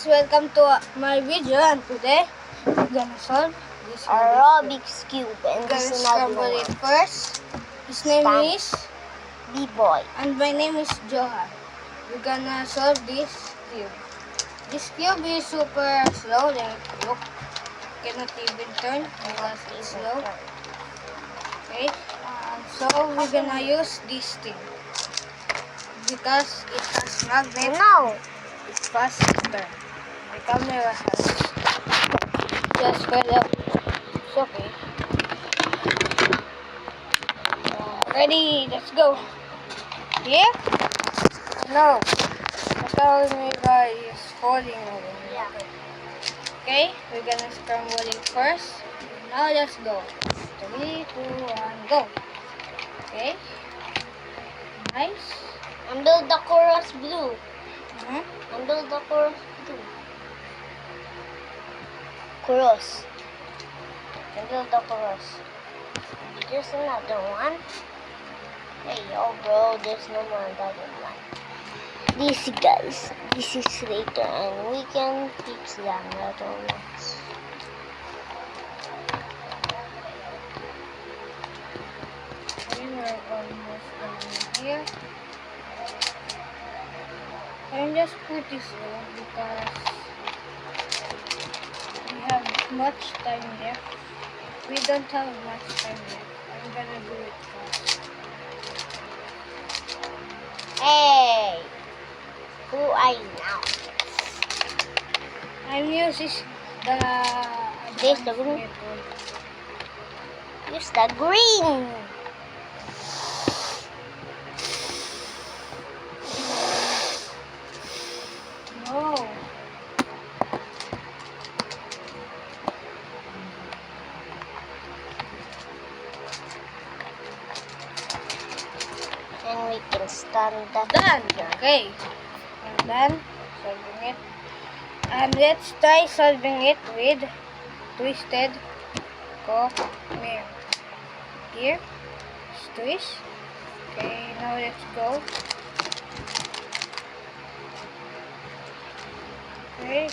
guys, welcome to my video, and today we're gonna solve this Rubik's Cube, and We're this gonna is another scramble it one. first. His name is B-Boy. and my name is Johan. We're gonna solve this cube. This cube is super slow, like look, cannot even turn because it's slow. Okay, so we're gonna use this thing because it has magnet. No! It's faster. My camera has just fell up. It's okay. Ready? Let's go. Here? No. I thought maybe it's falling over. Yeah. Okay, we're gonna scramble it first. Now let's go. 3, 2, 1, go. Okay. Nice. Undo the chorus blue. Uh-huh. Undo the chorus blue. Chorus. Undo the chorus. There's another one. Hey, yo, bro, there's no more another one. This, guys, this is later, and we can fix the another ones. We were almost done here. I'm just put this on because we have much time left. We don't have much time left. I'm gonna do it fast. Hey! Who are you now? I'm using the This the advanced green? method. Use the green! No. And we can stand that. Done. Okay. I'm done solving it. And let's try solving it with twisted co-mirror. Here. Let's twist. Okay, now let's go. Okay.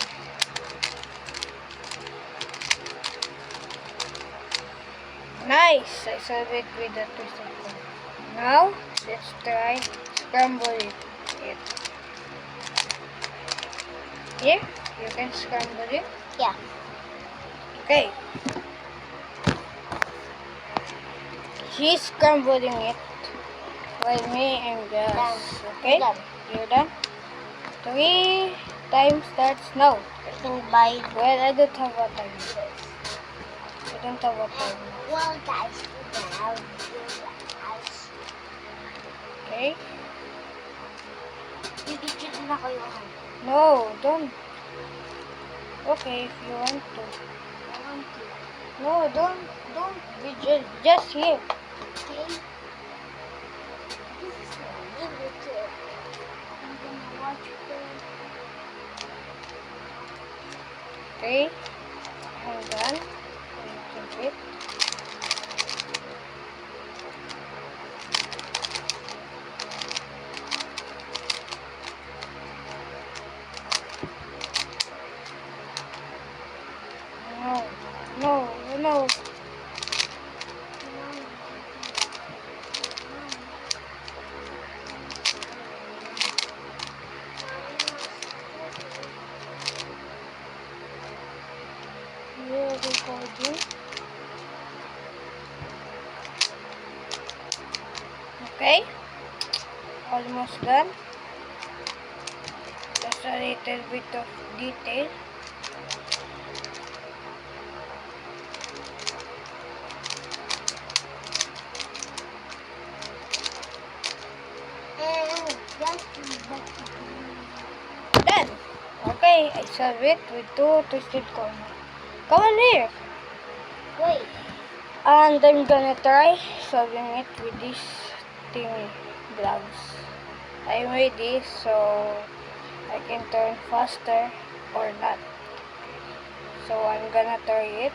Nice! I solved it with the twisted co. Now, let's try scramble it. Here, you can scramble it. Yeah. Okay. She's scrambling it while me and just. Done. Okay? Done. You're done? 3 time starts now. I can buy. Well, I don't have a time. I don't have a time. Well, guys, we can have house. Okay? Bibidyo na kayo. No, don't. Okay, if you want to. I want to. No, don't. Don't. We just here. Okay? This is my video. I'm gonna watch it. Okay? I'm done. Keep it. No, no, no. You're recording. Okay, almost done. Just a little bit of detail. And just Done. Okay, I solved it with 2 twisted corners. Come on here. wait. And I'm gonna try solving it with this thingy gloves. I made this so I can turn faster or not. So I'm gonna try it.